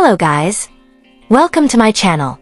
Hello guys! Welcome to my channel.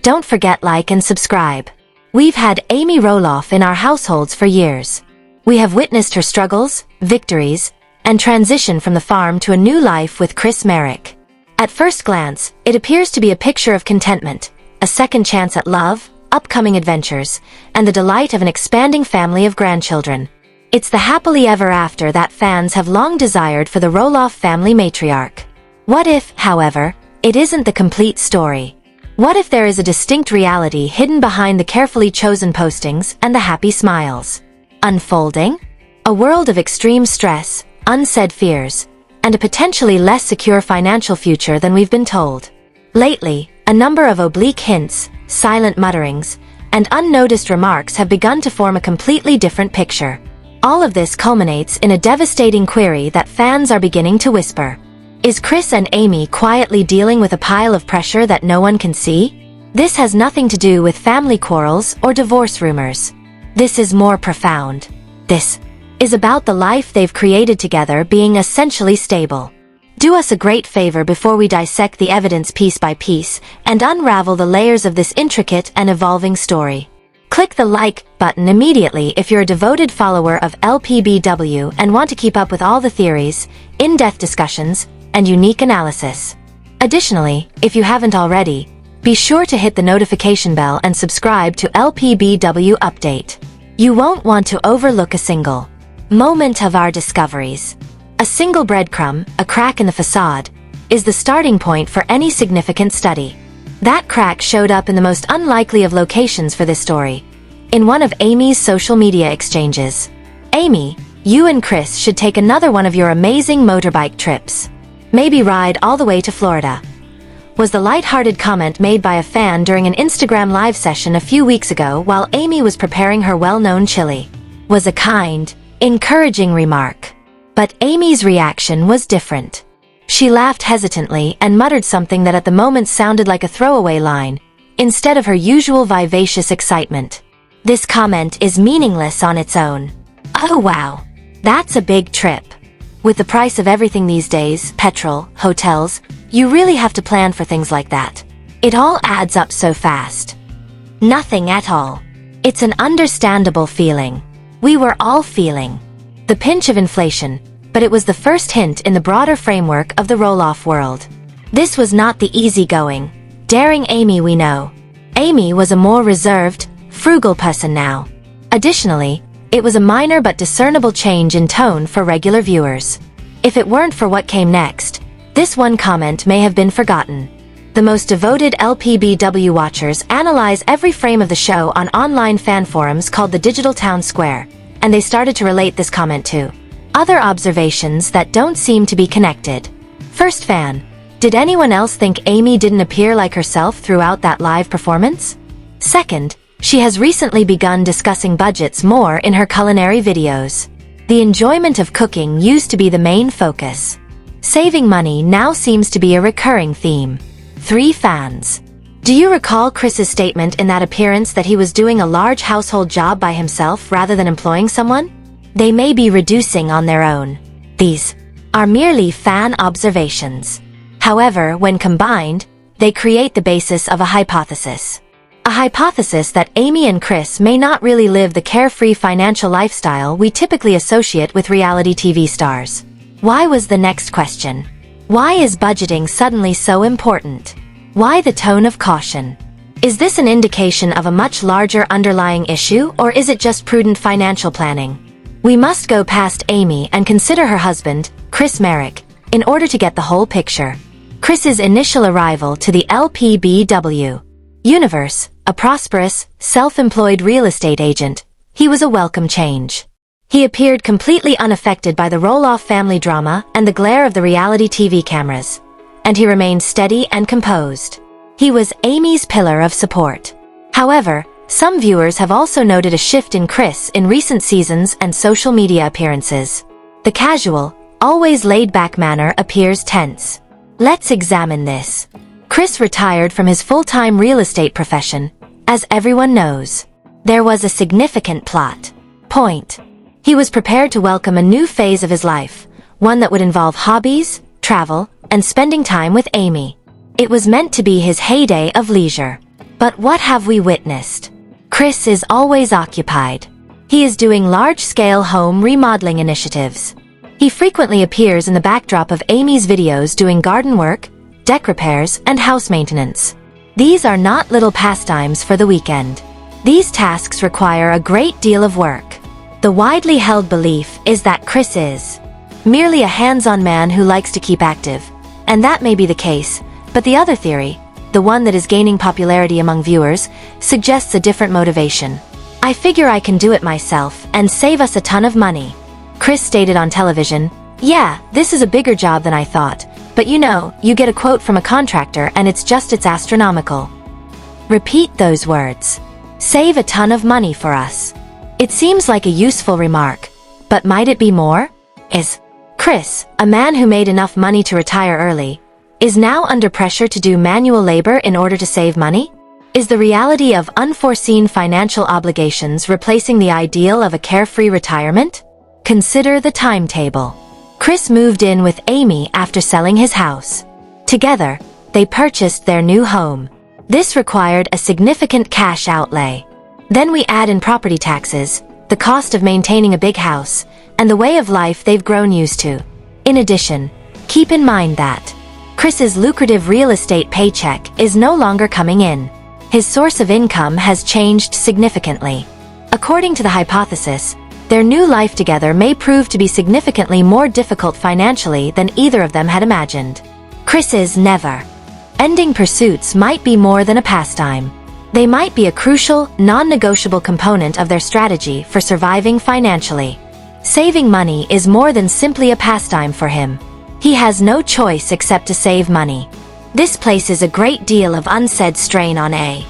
Don't forget like and subscribe. We've had Amy Roloff in our households for years. We have witnessed her struggles, victories, and transition from the farm to a new life with Marek. At first glance, it appears to be a picture of contentment, a second chance at love, upcoming adventures, and the delight of an expanding family of grandchildren. It's the happily ever after that fans have long desired for the Roloff family matriarch. What if, however, it isn't the complete story? What if there is a distinct reality hidden behind the carefully chosen postings and the happy smiles? Unfolding? A world of extreme stress, unsaid fears, and a potentially less secure financial future than we've been told. Lately, a number of oblique hints, silent mutterings, and unnoticed remarks have begun to form a completely different picture. All of this culminates in a devastating query that fans are beginning to whisper. Is Chris and Amy quietly dealing with a pile of pressure that no one can see? This has nothing to do with family quarrels or divorce rumors. This is more profound. This is about the life they've created together being essentially stable. Do us a great favor before we dissect the evidence piece by piece and unravel the layers of this intricate and evolving story. Click the like button immediately if you're a devoted follower of LPBW and want to keep up with all the theories, in-depth discussions, and unique analysis. Additionally, if you haven't already, be sure to hit the notification bell and subscribe to LPBW Update. You won't want to overlook a single moment of our discoveries. A single breadcrumb, a crack in the facade, is the starting point for any significant study. That crack showed up in the most unlikely of locations for this story, in one of Amy's social media exchanges. Amy, you and Chris should take another one of your amazing motorbike trips. Maybe ride all the way to Florida, was the light-hearted comment made by a fan during an Instagram live session a few weeks ago while Amy was preparing her well-known chili. Was a kind, encouraging remark. But Amy's reaction was different. She laughed hesitantly and muttered something that at the moment sounded like a throwaway line, instead of her usual vivacious excitement. This comment is meaningless on its own. Oh wow, that's a big trip. With the price of everything these days, petrol, hotels, you really have to plan for things like that. It all adds up so fast. Nothing at all. It's an understandable feeling. We were all feeling the pinch of inflation, but it was the first hint in the broader framework of the Roloff world. This was not the easygoing, daring Amy we know. Amy was a more reserved, frugal person now. Additionally, it was a minor but discernible change in tone for regular viewers. If it weren't for what came next, this one comment may have been forgotten. The most devoted LPBW watchers analyze every frame of the show on online fan forums called the Digital Town Square, and they started to relate this comment to other observations that don't seem to be connected. First fan, did anyone else think Amy didn't appear like herself throughout that live performance? Second, she has recently begun discussing budgets more in her culinary videos. The enjoyment of cooking used to be the main focus. Saving money now seems to be a recurring theme. 3 fans. Do you recall Chris's statement in that appearance that he was doing a large household job by himself rather than employing someone? They may be reducing on their own. These are merely fan observations. However, when combined, they create the basis of a hypothesis. A hypothesis that Amy and Chris may not really live the carefree financial lifestyle we typically associate with reality TV stars. Why was the next question? Why is budgeting suddenly so important? Why the tone of caution? Is this an indication of a much larger underlying issue, or is it just prudent financial planning? We must go past Amy and consider her husband, Marek, in order to get the whole picture. Chris's initial arrival to the LPBW universe, a prosperous, self-employed real estate agent, he was a welcome change. He appeared completely unaffected by the Roloff family drama and the glare of the reality TV cameras, and he remained steady and composed. He was Amy's pillar of support. However, some viewers have also noted a shift in Chris in recent seasons and social media appearances. The casual, always laid-back manner appears tense. Let's examine this. Chris retired from his full-time real estate profession. As everyone knows, there was a significant plot point. He was prepared to welcome a new phase of his life, one that would involve hobbies, travel, and spending time with Amy. It was meant to be his heyday of leisure. But what have we witnessed? Chris is always occupied. He is doing large-scale home remodeling initiatives. He frequently appears in the backdrop of Amy's videos doing garden work, deck repairs, and house maintenance. These are not little pastimes for the weekend. These tasks require a great deal of work. The widely held belief is that Chris is merely a hands-on man who likes to keep active, and that may be the case, but the other theory, the one that is gaining popularity among viewers, suggests a different motivation. "I figure I can do it myself and save us a ton of money." Chris stated on television, "Yeah, this is a bigger job than I thought, but you know, you get a quote from a contractor and it's astronomical." Repeat those words. Save a ton of money for us. It seems like a useful remark, but might it be more? Is Chris, a man who made enough money to retire early, is now under pressure to do manual labor in order to save money? Is the reality of unforeseen financial obligations replacing the ideal of a carefree retirement? Consider the timetable. Chris moved in with Amy after selling his house. Together, they purchased their new home. This required a significant cash outlay. Then we add in property taxes, the cost of maintaining a big house, and the way of life they've grown used to. In addition, keep in mind that Chris's lucrative real estate paycheck is no longer coming in. His source of income has changed significantly. According to the hypothesis, their new life together may prove to be significantly more difficult financially than either of them had imagined. Chris's never-ending pursuits might be more than a pastime. They might be a crucial, non-negotiable component of their strategy for surviving financially. Saving money is more than simply a pastime for him. He has no choice except to save money. This places a great deal of unsaid strain on a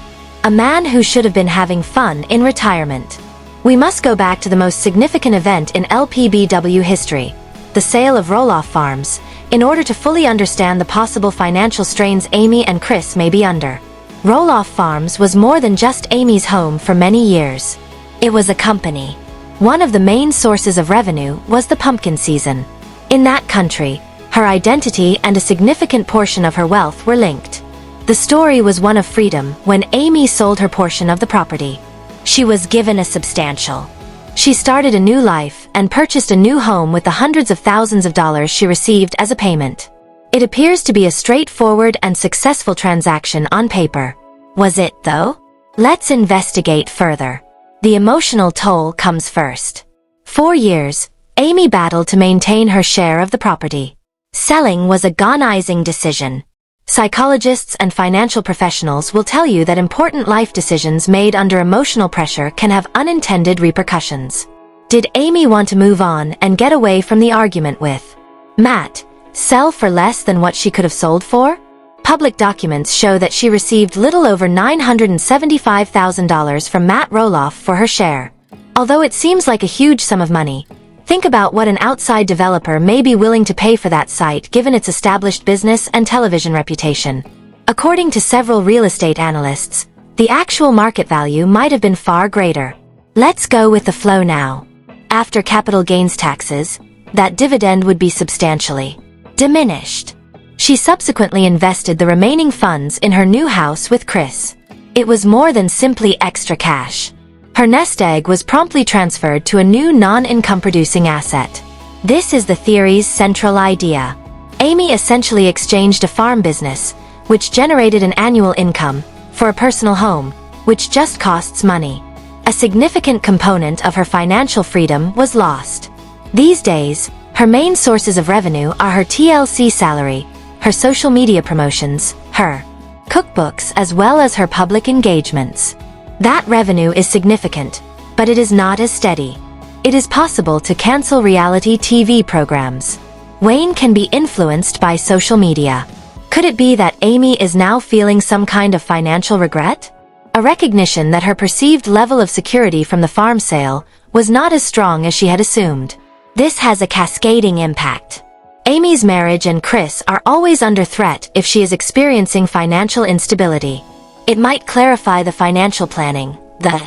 man who should have been having fun in retirement. We must go back to the most significant event in LPBW history, the sale of Roloff Farms, in order to fully understand the possible financial strains Amy and Chris may be under. Roloff Farms was more than just Amy's home for many years. It was a company. One of the main sources of revenue was the pumpkin season. In that country, her identity and a significant portion of her wealth were linked. The story was one of freedom when Amy sold her portion of the property. She was given a substantial. She started a new life and purchased a new home with the hundreds of thousands of dollars she received as a payment. It appears to be a straightforward and successful transaction on paper. Was it, though? Let's investigate further. The emotional toll comes first. 4 years, Amy battled to maintain her share of the property. Selling was a agonizing decision. Psychologists and financial professionals will tell you that important life decisions made under emotional pressure can have unintended repercussions. Did Amy want to move on and get away from the argument with Matt, sell for less than what she could have sold for? Public documents show that she received little over $975,000 from Matt Roloff for her share. Although it seems like a huge sum of money, think about what an outside developer may be willing to pay for that site given its established business and television reputation. According to several real estate analysts, the actual market value might have been far greater. Let's go with the flow now. After capital gains taxes, that dividend would be substantially diminished. She subsequently invested the remaining funds in her new house with Chris. It was more than simply extra cash. Her nest egg was promptly transferred to a new non-income producing asset. This is the theory's central idea. Amy essentially exchanged a farm business, which generated an annual income, for a personal home, which just costs money. A significant component of her financial freedom was lost. These days, her main sources of revenue are her TLC salary, her social media promotions, her cookbooks, as well as her public engagements. That revenue is significant, but it is not as steady. It is possible to cancel reality TV programs. Wayne can be influenced by social media. Could it be that Amy is now feeling some kind of financial regret? A recognition that her perceived level of security from the farm sale was not as strong as she had assumed. This has a cascading impact. Amy's marriage and Chris are always under threat if she is experiencing financial instability. It might clarify the financial planning, the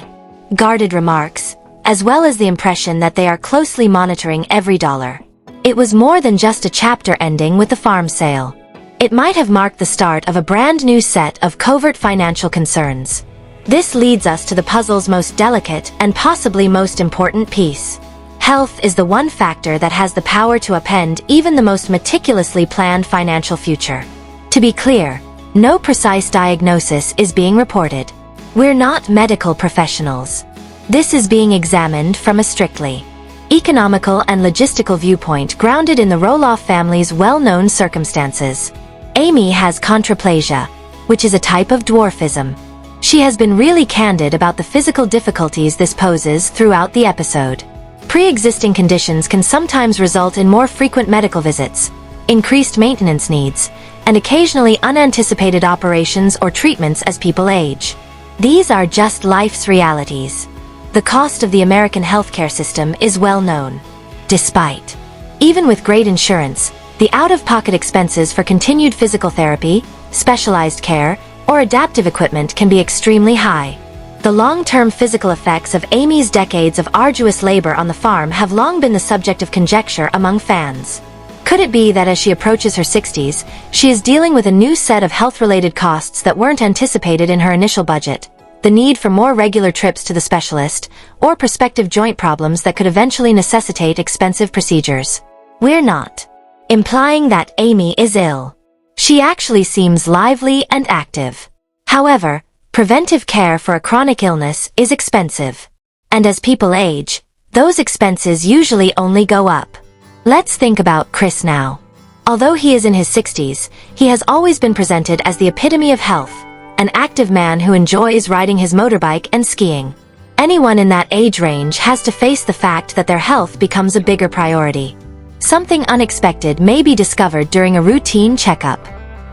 guarded remarks, as well as the impression that they are closely monitoring every dollar. It was more than just a chapter ending with the farm sale. It might have marked the start of a brand new set of covert financial concerns. This leads us to the puzzle's most delicate and possibly most important piece. Health is the one factor that has the power to upend even the most meticulously planned financial future. To be clear, no precise diagnosis is being reported. We're not medical professionals. This is being examined from a strictly economical and logistical viewpoint grounded in the Roloff family's well-known circumstances. Amy has chondroplasia, which is a type of dwarfism. She has been really candid about the physical difficulties this poses throughout the episode. Pre-existing conditions can sometimes result in more frequent medical visits, increased maintenance needs, and occasionally unanticipated operations or treatments as people age. These are just life's realities. The cost of the American healthcare system is well known. Despite, even with great insurance, the out-of-pocket expenses for continued physical therapy, specialized care, or adaptive equipment can be extremely high. The long-term physical effects of Amy's decades of arduous labor on the farm have long been the subject of conjecture among fans. Could it be that as she approaches her 60s, she is dealing with a new set of health-related costs that weren't anticipated in her initial budget? The need for more regular trips to the specialist, or prospective joint problems that could eventually necessitate expensive procedures. We're not implying that Amy is ill. She actually seems lively and active. However, preventive care for a chronic illness is expensive. And as people age, those expenses usually only go up. Let's think about Chris now. Although he is in his 60s, he has always been presented as the epitome of health, an active man who enjoys riding his motorbike and skiing. Anyone in that age range has to face the fact that their health becomes a bigger priority. Something unexpected may be discovered during a routine checkup.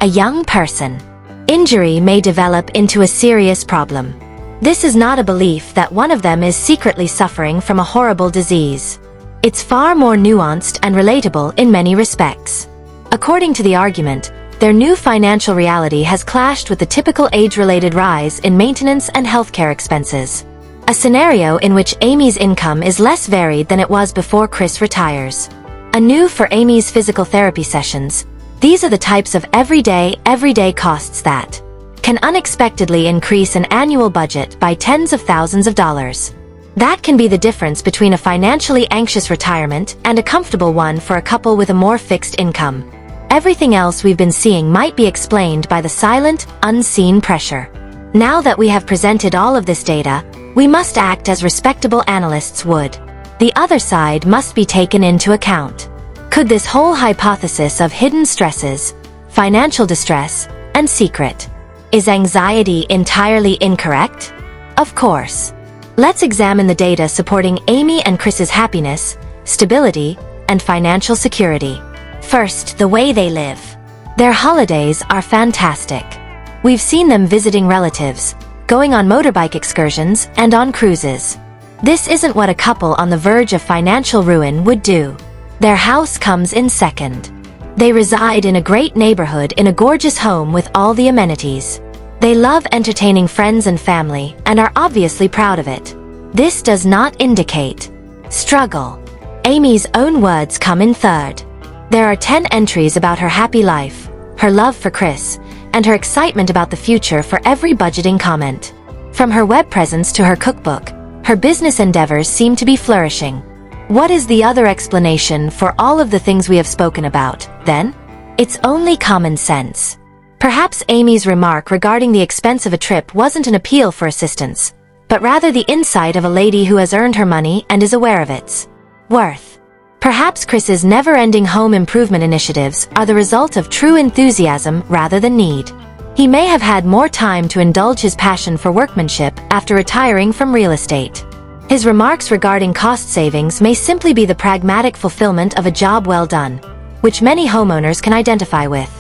A young person. Injury may develop into a serious problem. This is not a belief that one of them is secretly suffering from a horrible disease. It's far more nuanced and relatable in many respects. According to the argument, their new financial reality has clashed with the typical age-related rise in maintenance and healthcare expenses. A scenario in which Amy's income is less varied than it was before Chris retires. Anew for Amy's physical therapy sessions, these are the types of everyday costs that can unexpectedly increase an annual budget by tens of thousands of dollars. That can be the difference between a financially anxious retirement and a comfortable one for a couple with a more fixed income. Everything else we've been seeing might be explained by the silent, unseen pressure. Now that we have presented all of this data, we must act as respectable analysts would. The other side must be taken into account. Could this whole hypothesis of hidden stresses, financial distress, and secret? Is anxiety entirely incorrect? Of course. Let's examine the data supporting Amy and Chris's happiness, stability, and financial security. First, the way they live. Their holidays are fantastic. We've seen them visiting relatives, going on motorbike excursions, and on cruises. This isn't what a couple on the verge of financial ruin would do. Their house comes in second. They reside in a great neighborhood in a gorgeous home with all the amenities. They love entertaining friends and family and are obviously proud of it. This does not indicate struggle. Amy's own words come in third. There are 10 entries about her happy life, her love for Chris, and her excitement about the future for every budgeting comment. From her web presence to her cookbook, her business endeavors seem to be flourishing. What is the other explanation for all of the things we have spoken about, then? It's only common sense. Perhaps Amy's remark regarding the expense of a trip wasn't an appeal for assistance, but rather the insight of a lady who has earned her money and is aware of its worth. Perhaps Chris's never-ending home improvement initiatives are the result of true enthusiasm rather than need. He may have had more time to indulge his passion for workmanship after retiring from real estate. His remarks regarding cost savings may simply be the pragmatic fulfillment of a job well done, which many homeowners can identify with.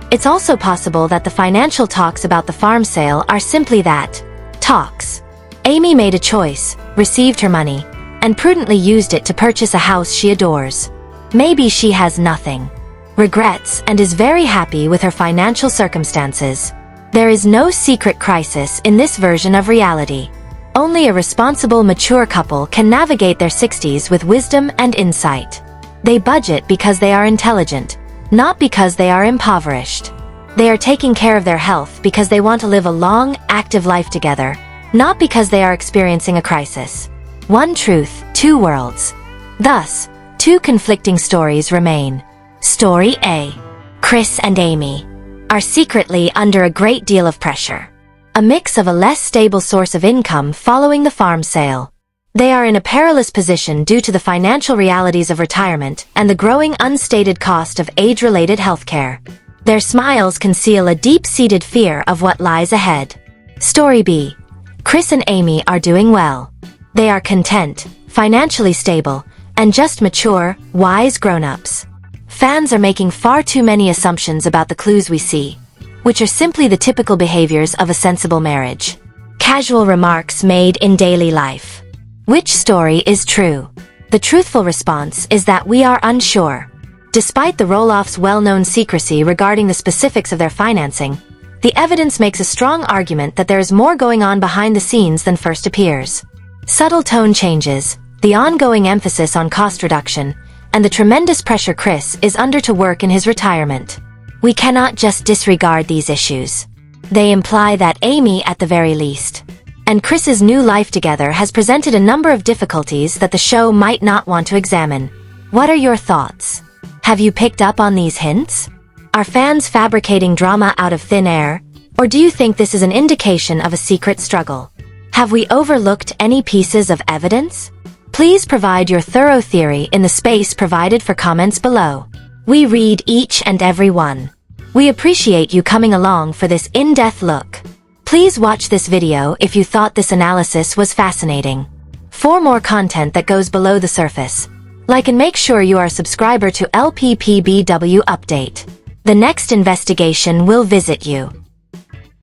It's also possible that the financial talks about the farm sale are simply that, talks. Amy made a choice, received her money, and prudently used it to purchase a house she adores. Maybe she has nothing, regrets, and is very happy with her financial circumstances. There is no secret crisis in this version of reality. Only a responsible, mature couple can navigate their 60s with wisdom and insight. They budget because they are intelligent, not because they are impoverished. They are taking care of their health because they want to live a long, active life together, not because they are experiencing a crisis. One truth, two worlds. Thus, two conflicting stories remain. Story A. Chris and Amy are secretly under a great deal of pressure. A mix of a less stable source of income following the farm sale. They are in a perilous position due to the financial realities of retirement and the growing unstated cost of age-related healthcare. Their smiles conceal a deep-seated fear of what lies ahead. Story B. Chris and Amy are doing well. They are content, financially stable, and just mature, wise grown-ups. Fans are making far too many assumptions about the clues we see, which are simply the typical behaviors of a sensible marriage. Casual remarks made in daily life. Which story is true? The truthful response is that we are unsure. Despite the Roloffs' well-known secrecy regarding the specifics of their financing, the evidence makes a strong argument that there is more going on behind the scenes than first appears. Subtle tone changes, the ongoing emphasis on cost reduction, and the tremendous pressure Chris is under to work in his retirement. We cannot just disregard these issues. They imply that Amy, at the very least, and Chris's new life together has presented a number of difficulties that the show might not want to examine. What are your thoughts? Have you picked up on these hints? Are fans fabricating drama out of thin air, or do you think this is an indication of a secret struggle? Have we overlooked any pieces of evidence? Please provide your thorough theory in the space provided for comments below. We read each and every one. We appreciate you coming along for this in-depth look. Please watch this video if you thought this analysis was fascinating. For more content that goes below the surface, like and make sure you are a subscriber to LPBW Update. The next investigation will visit you.